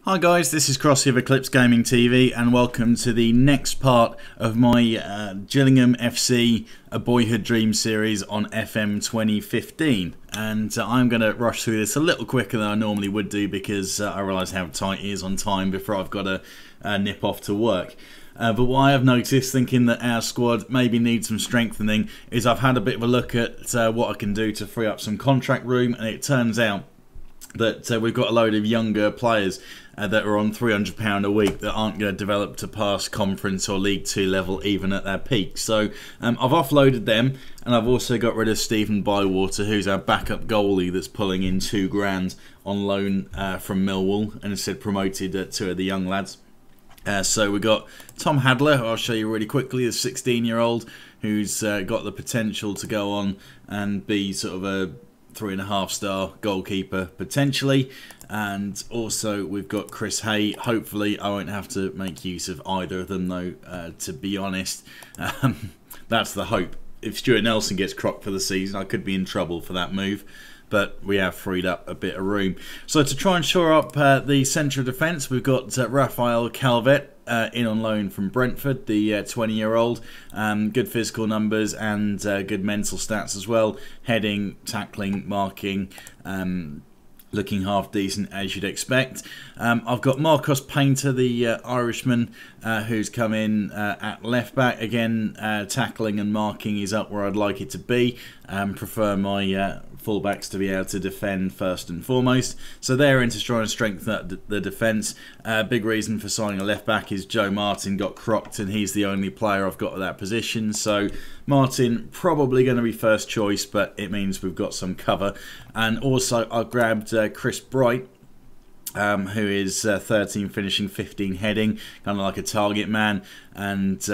Hi guys, this is Crossy of Eclipse Gaming TV and welcome to the next part of my Gillingham FC A Boyhood Dream series on FM2015, and I'm going to rush through this a little quicker than I normally would do because I realise how tight it is on time before I've got to nip off to work. But what I have noticed, thinking that our squad maybe needs some strengthening, is I've had a bit of a look at what I can do to free up some contract room, and it turns out that we've got a load of younger players that are on £300 a week that aren't going to develop to pass Conference or League 2 level even at their peak. So I've offloaded them, and I've also got rid of Stephen Bywater, who's our backup goalie that's pulling in £2,000 on loan from Millwall, and instead promoted two of the young lads. So we've got Tom Hadler, who I'll show you really quickly, a 16-year-old who's got the potential to go on and be sort of a 3.5-star goalkeeper potentially. And also we've got Chris Hay. Hopefully I won't have to make use of either of them though, to be honest. That's the hope. If Stuart Nelson gets crocked for the season, I could be in trouble for that move, but we have freed up a bit of room. So to try and shore up the centre of defence, we've got Rafael Calvet in on loan from Brentford, the 20-year-old. Good physical numbers and good mental stats as well. Heading, tackling, marking, looking half decent as you'd expect. I've got Marcos Painter, the Irishman, who's come in at left back. Again, tackling and marking is up where I'd like it to be. Prefer my fullbacks to be able to defend first and foremost. So they're in to try and strengthen the defence. Big reason for signing a left back is Joe Martin got crocked and he's the only player I've got at that position. So Martin probably going to be first choice, but it means we've got some cover. And also I grabbed Chris Bright, who is 13 finishing, 15 heading, kind of like a target man, and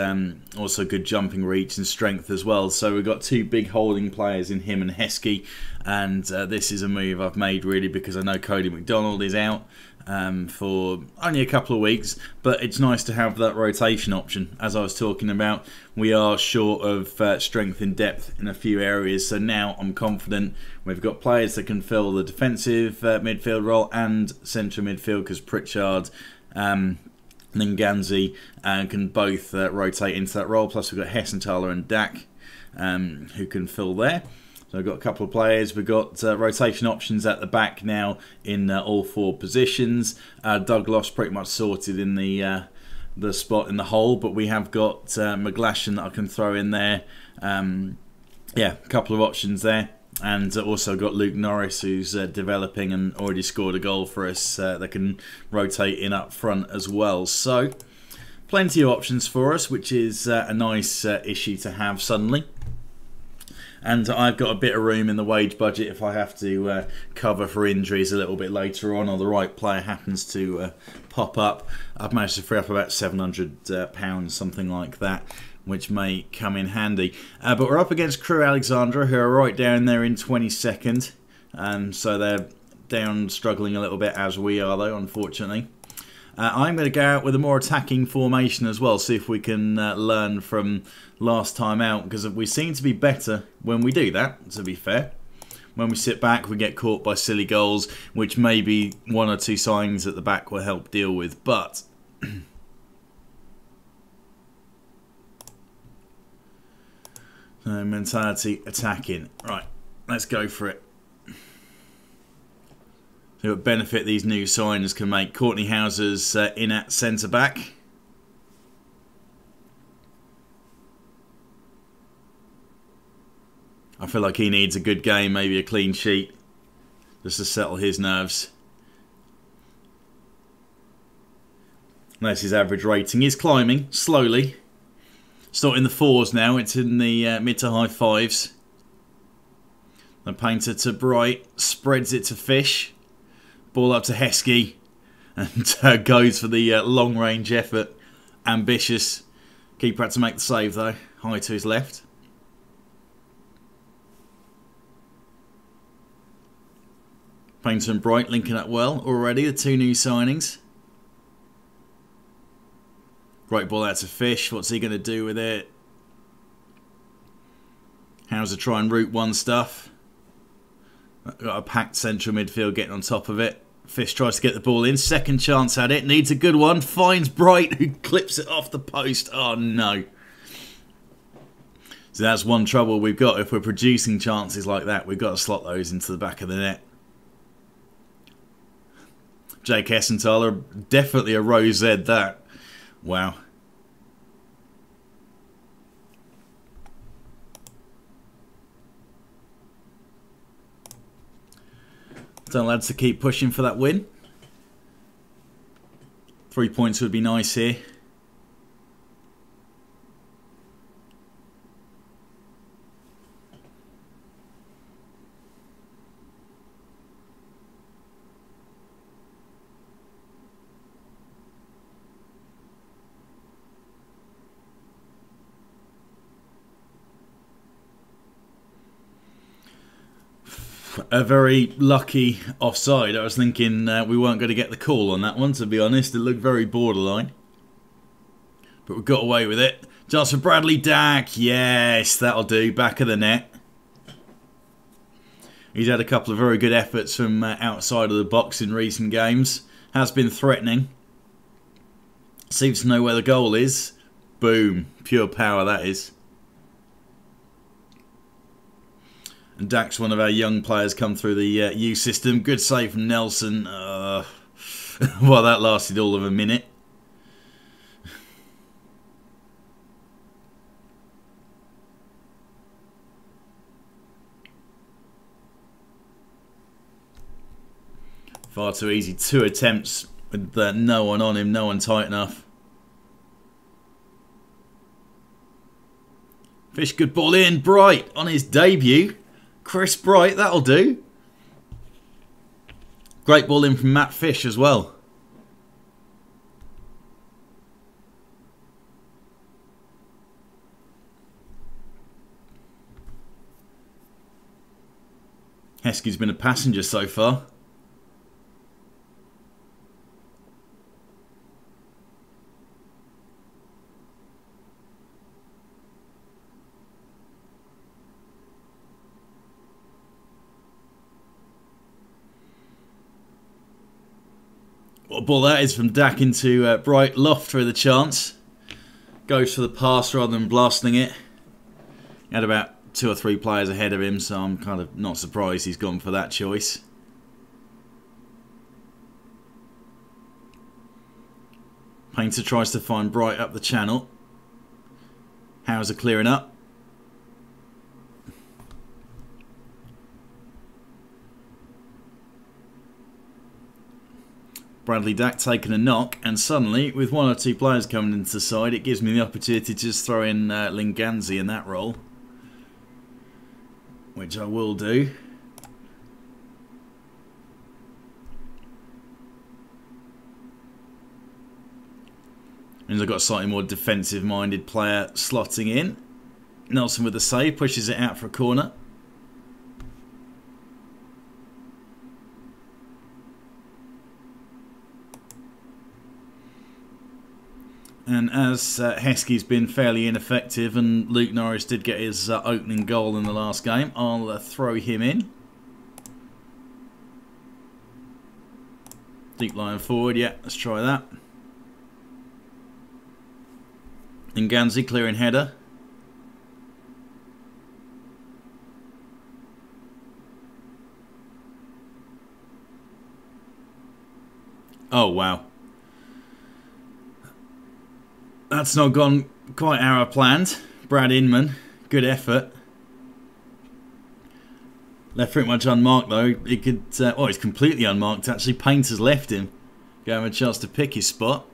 also good jumping reach and strength as well. So we've got two big holding players in him and Heskey, and this is a move I've made really because I know Cody McDonald is out for only a couple of weeks, but it's nice to have that rotation option. As I was talking about, we are short of strength and depth in a few areas, so now I'm confident we've got players that can fill the defensive midfield role and central midfield, because Pritchard and Nganzi can both rotate into that role. Plus we've got Hessenthaler and Dak who can fill there. So we've got a couple of players. We've got rotation options at the back now in all four positions. Douglas pretty much sorted in the spot in the hole, but we have got McGlashan that I can throw in there. Yeah, a couple of options there. And also got Luke Norris, who's developing and already scored a goal for us that can rotate in up front as well. So plenty of options for us, which is a nice issue to have suddenly. And I've got a bit of room in the wage budget if I have to cover for injuries a little bit later on, or the right player happens to pop up. I've managed to free up about £700, something like that, which may come in handy. But we're up against Crew Alexandra, who are right down there in 22nd. So they're down, struggling a little bit as we are, though, unfortunately. I'm going to go out with a more attacking formation as well, see if we can learn from last time out, because we seem to be better when we do that, to be fair. When we sit back, we get caught by silly goals, which maybe one or two signings at the back will help deal with, but mentality attacking. Right, let's go for it. So what benefit these new signers can make. Courtney Houser's in at centre back. I feel like he needs a good game, maybe a clean sheet, just to settle his nerves. That's his average rating. He's climbing slowly. It's not in the 4s now, it's in the mid to high 5s. The Painter to Bright, spreads it to Fish. Ball up to Heskey, and goes for the long range effort. Ambitious. Keeper had to make the save though. High to his left. Painter and Bright linking up well already, the two new signings. Great ball out to Fish. What's he going to do with it? How's to try and route one stuff? Got a packed central midfield getting on top of it. Fish tries to get the ball in. Second chance at it. Needs a good one. Finds Bright, who clips it off the post. Oh, no. So that's one trouble we've got. If we're producing chances like that, we've got to slot those into the back of the net. Jake Essenthaler, definitely a rose Ed, that. Wow. Tell lads to keep pushing for that win. 3 points would be nice here. A very lucky offside. I was thinking we weren't going to get the call on that one, to be honest. It looked very borderline. But we got away with it. Chance for Bradley Dack. Yes, that'll do. Back of the net. He's had a couple of very good efforts from outside of the box in recent games. Has been threatening. Seems to know where the goal is. Boom. Pure power, that is. And Dack's one of our young players come through the youth system. Good save from Nelson. Well, that lasted all of a minute. Far too easy. 2 attempts with no one on him, no one tight enough. Fish, good ball in. Bright on his debut. Chris Bright, that'll do. Great ball in from Matt Fish as well. Heskey's been a passenger so far. What a ball that is from Dack into Bright. Loft for the chance. Goes for the pass rather than blasting it. He had about 2 or 3 players ahead of him, so I'm kind of not surprised he's gone for that choice. Painter tries to find Bright up the channel. Howser clearing up. Bradley Dack taking a knock, and suddenly, with 1 or 2 players coming into the side, it gives me the opportunity to just throw in Linganzi in that role, which I will do. Means I've got a slightly more defensive-minded player slotting in. Nelson with the save, pushes it out for a corner. And as Heskey's been fairly ineffective and Luke Norris did get his opening goal in the last game, I'll throw him in. Deep line forward, yeah, let's try that. Nganzi clearing header. Oh, wow. That's not gone quite how I planned. Brad Inman, good effort. Left pretty much unmarked though. He could, oh, he's completely unmarked actually. Painter's left him. Gave him a chance to pick his spot.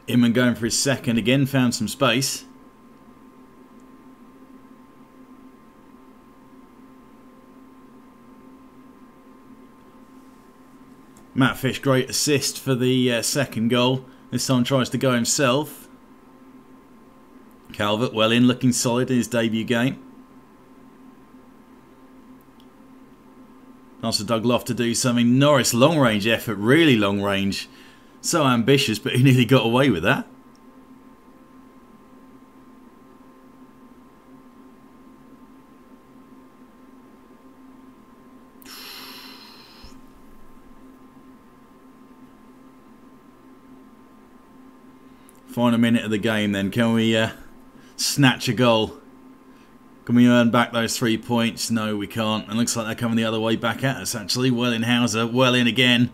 Inman going for his second again, found some space. Matt Fish, great assist for the second goal. This time tries to go himself. Calvert well in, looking solid in his debut game. Nice for Doug Loft to do something. Norris, long range effort, really long range. So ambitious, but he nearly got away with that. Final minute of the game then. Can we snatch a goal? Can we earn back those 3 points? No, we can't. It looks like they're coming the other way back at us, actually. Wellinghauser, well in again.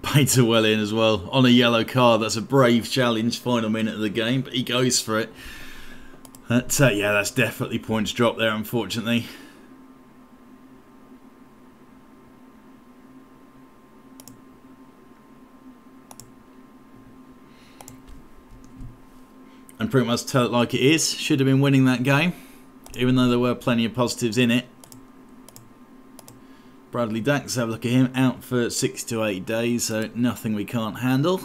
Pater well in as well. On a yellow card. That's a brave challenge. Final minute of the game, but he goes for it. Yeah, that's definitely points dropped there, unfortunately. And pretty much tell it like it is. Should have been winning that game, even though there were plenty of positives in it. Bradley Dax, have a look at him, out for 6 to 8 days, so nothing we can't handle.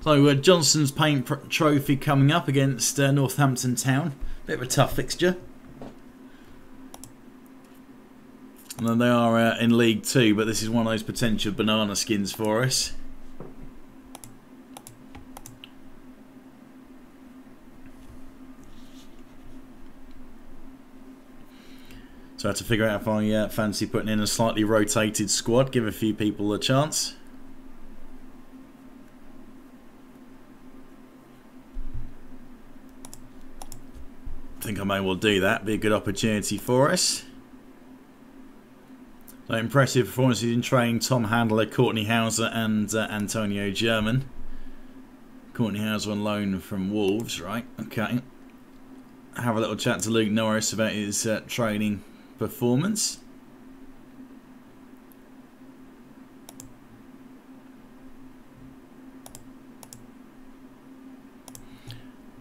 So Johnson's Paint Trophy coming up against Northampton Town. Bit of a tough fixture. And then they are in League 2, but this is one of those potential banana skins for us. So I have to figure out if I fancy putting in a slightly rotated squad, give a few people a chance. I think I may well do that. Be a good opportunity for us. So impressive performances in training. Tom Handler, Courtney Hauser and Antonio German. Courtney Hauser on loan from Wolves, right? Okay. Have a little chat to Luke Norris about his training performance.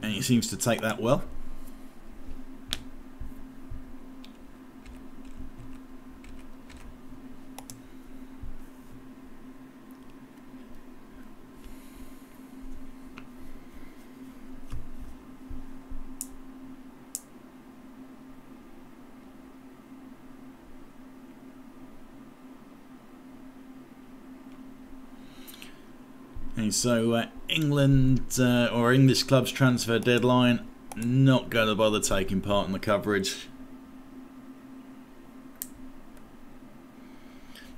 And he seems to take that well. So England or English clubs transfer deadline, not going to bother taking part in the coverage.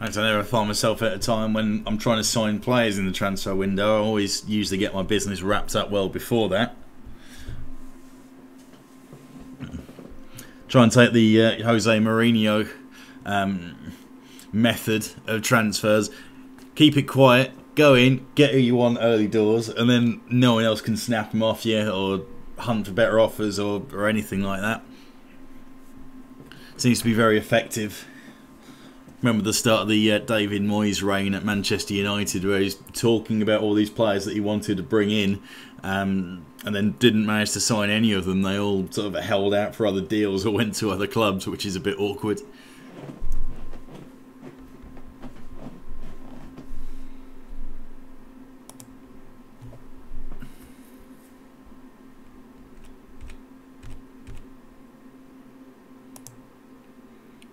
I never find myself at a time when I'm trying to sign players in the transfer window. I always usually get my business wrapped up well before that. Try and take the Jose Mourinho method of transfers. Keep it quiet. Go in, get who you want early doors, and then no one else can snap them off you or hunt for better offers or anything like that. Seems to be very effective. Remember the start of the David Moyes reign at Manchester United, where he's talking about all these players that he wanted to bring in, and then didn't manage to sign any of them. They all sort of held out for other deals or went to other clubs, which is a bit awkward.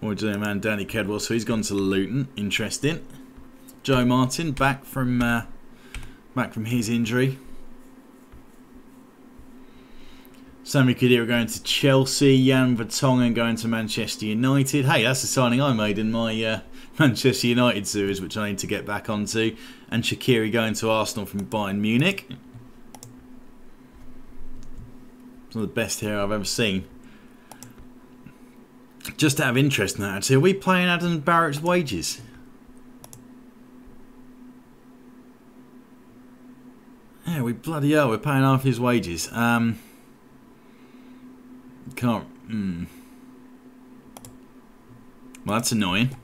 We're doing man Danny Kedwell, so he's gone to Luton. Interesting. Joe Martin back from his injury. Sammy Khedira going to Chelsea. Jan Vertonghen going to Manchester United. Hey, that's the signing I made in my Manchester United series, which I need to get back onto. And Shaqiri going to Arsenal from Bayern Munich. Some of the best hair I've ever seen. Just out of interest in that, actually, are we paying Adam Barrett's wages? Yeah, we bloody hell, we're paying half his wages. Can't. Well, that's annoying.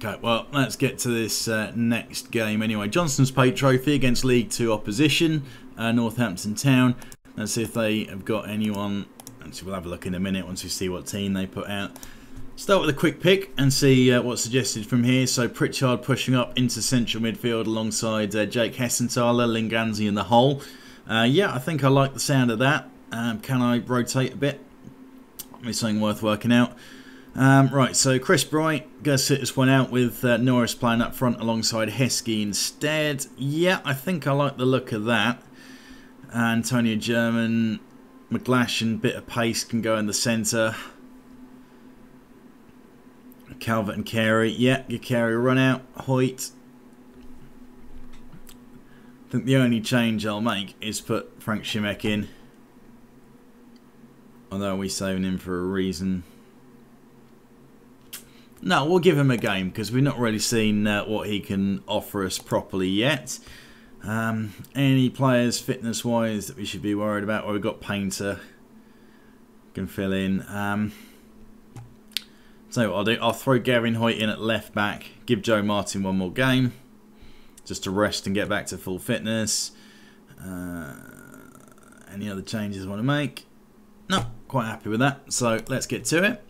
Okay, well, let's get to this next game anyway. Johnston's Paint Trophy against League 2 opposition, Northampton Town. Let's see if they have got anyone. Actually, we'll have a look in a minute once we see what team they put out. Start with a quick pick and see what's suggested from here. So Pritchard pushing up into central midfield alongside Jake Hessenthaler, Linganzi in the hole. Yeah, I think I like the sound of that. Can I rotate a bit? Maybe something worth working out. Right, so Chris Bright going to sit this one out with Norris playing up front alongside Heskey instead. Yeah, I think I like the look of that. Antonio German, McGlash and bit of pace can go in the centre. Calvert and Carey. Yeah, your Carey run out. Hoyt. I think the only change I'll make is put Frank Shimek in. Although we're saving him for a reason. No, we'll give him a game because we've not really seen what he can offer us properly yet. Any players fitness-wise that we should be worried about? Well, we've got Painter. Can fill in. So what I'll do, I'll throw Gavin Hoyt in at left back. Give Joe Martin one more game. Just to rest and get back to full fitness. Any other changes I want to make? No, quite happy with that. So let's get to it.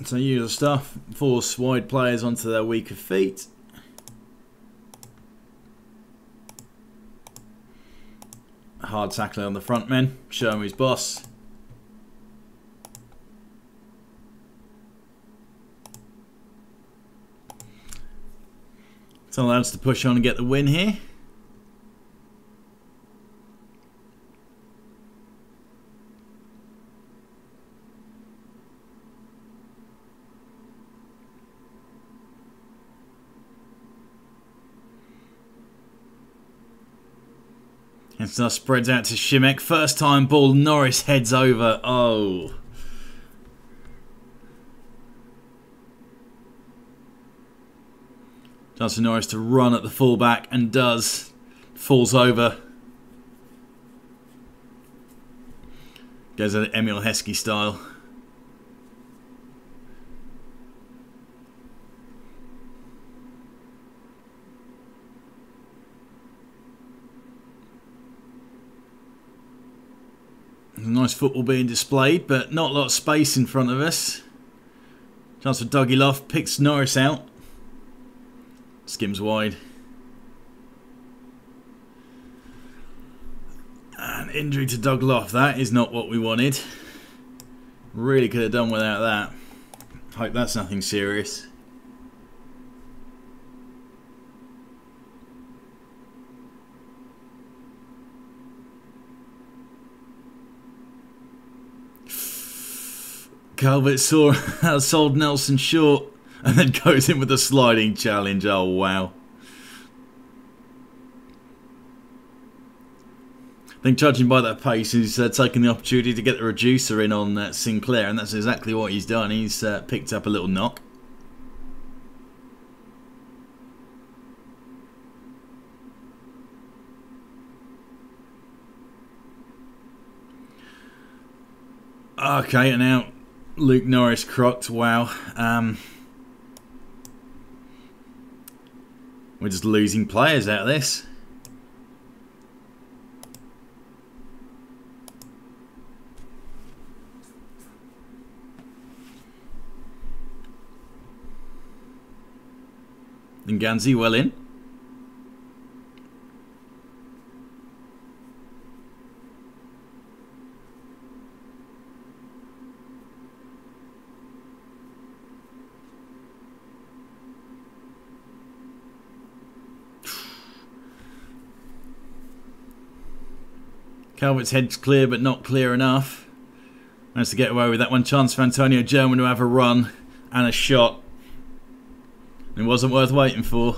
So usual stuff, force wide players onto their weaker feet. Hard tackling on the front men, show him his boss. So allows to push on and get the win here. And so spreads out to Shimek. First time ball, Norris heads over. Oh. Chance for Norris to run at the fullback and does. Falls over. Goes at Emil Heskey style. Nice football being displayed, but not a lot of space in front of us. Chance for Dougie Loft, picks Norris out. Skims wide. And injury to Doug Loft, that is not what we wanted. Really could have done without that. Hope that's nothing serious. Calvert sold Nelson short and then goes in with a sliding challenge. Oh, wow. I think judging by that pace, he's taken the opportunity to get the reducer in on Sinclair, and that's exactly what he's done. He's picked up a little knock. Okay, and now Luke Norris crocked. Wow. We're just losing players out of this. Nganzi well in. Calvert's head's clear, but not clear enough. Managed to get away with that one. Chance for Antonio German to have a run and a shot. It wasn't worth waiting for.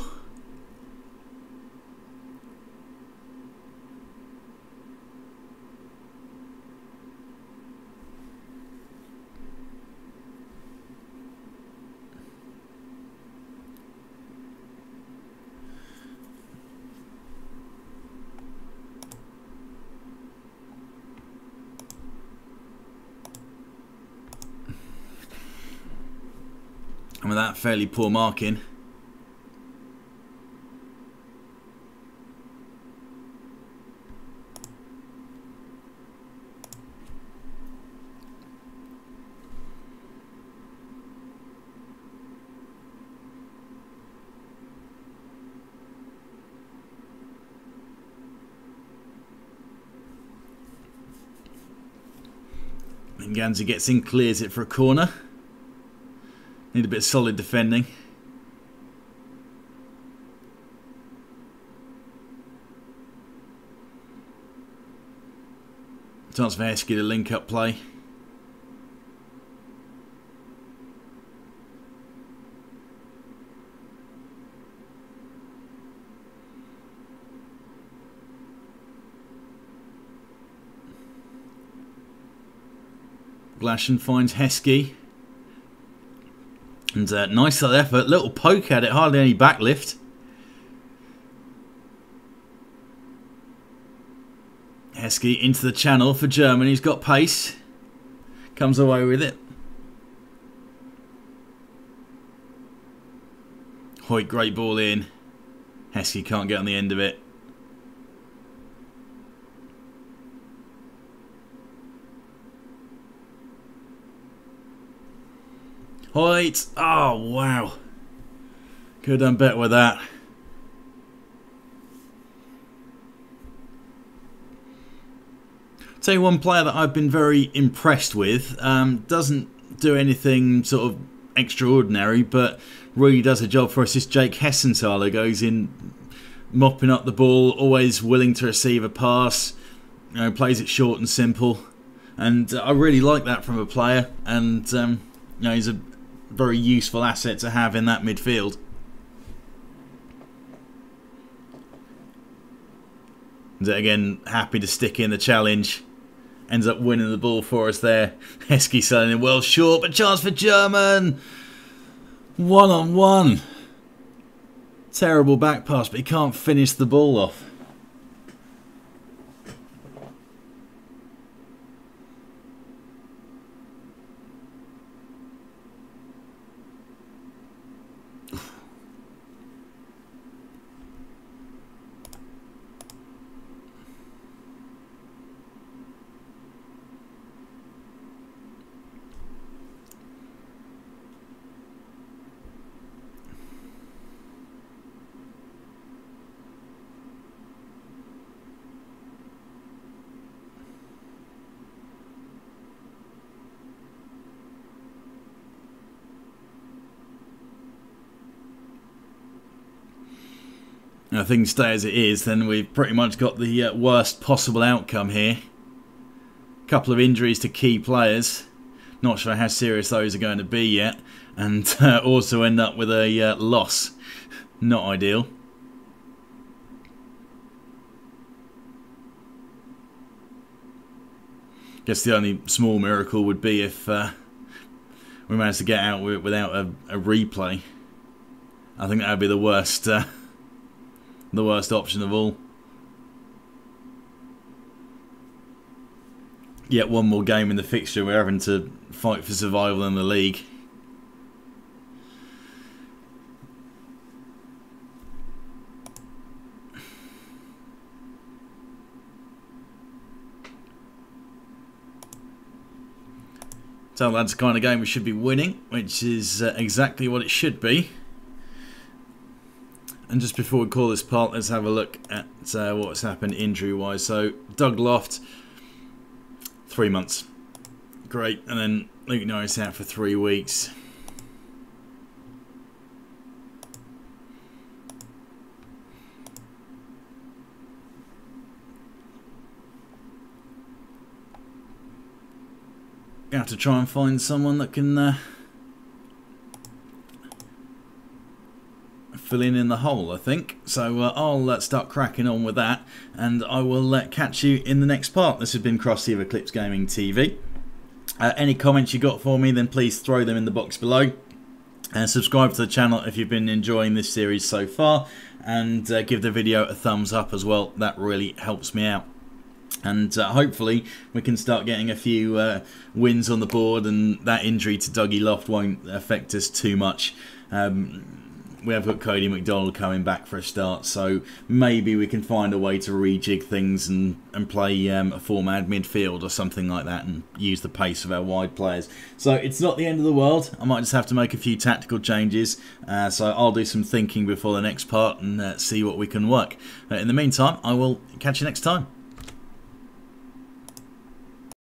with that fairly poor marking. And Ganzi gets in, clears it for a corner. Need a bit of solid defending. Chance for Heskey to link up play. Glashan finds Heskey. And nice little effort, little poke at it, hardly any backlift. Heskey into the channel for Germany, he's got pace. Comes away with it. Hoyt, great ball in. Heskey can't get on the end of it. Hoyt, oh wow. Could have done better with that. Tell you one player that I've been very impressed with. Doesn't do anything sort of extraordinary, but really does a job for us. This Jake Hessenthaler goes in, mopping up the ball, always willing to receive a pass. You know, plays it short and simple, and I really like that from a player. And you know, he's a very useful asset to have in that midfield. And again, happy to stick in the challenge. Ends up winning the ball for us there. Heskey selling it well short, but chance for German. 1-on-1. Terrible back pass, but he can't finish the ball off. Now, things stay as it is, then we've pretty much got the worst possible outcome here. A couple of injuries to key players. Not sure how serious those are going to be yet. And also end up with a loss. Not ideal. Guess the only small miracle would be if we managed to get out without a replay. I think that would be the worst option of all. Yet one more game in the fixture, we're having to fight for survival in the league. So that's the kind of game we should be winning, which is exactly what it should be. And just before we call this part, let's have a look at what's happened injury-wise. So, Doug Loft, 3 months. Great. And then Luke Norris out for 3 weeks. You have to try and find someone that can fill in the hole, I think. So I'll start cracking on with that, and I will catch you in the next part. This has been Crossover Clips Gaming TV. Any comments you got for me, then please throw them in the box below. And subscribe to the channel if you've been enjoying this series so far, and give the video a thumbs up as well. That really helps me out. And hopefully we can start getting a few wins on the board, and that injury to Dougie Loft won't affect us too much. We have got Cody McDonald coming back for a start, so maybe we can find a way to rejig things and play a four-man midfield or something like that, and use the pace of our wide players. So it's not the end of the world. I might just have to make a few tactical changes, so I'll do some thinking before the next part and see what we can work. In the meantime, I will catch you next time.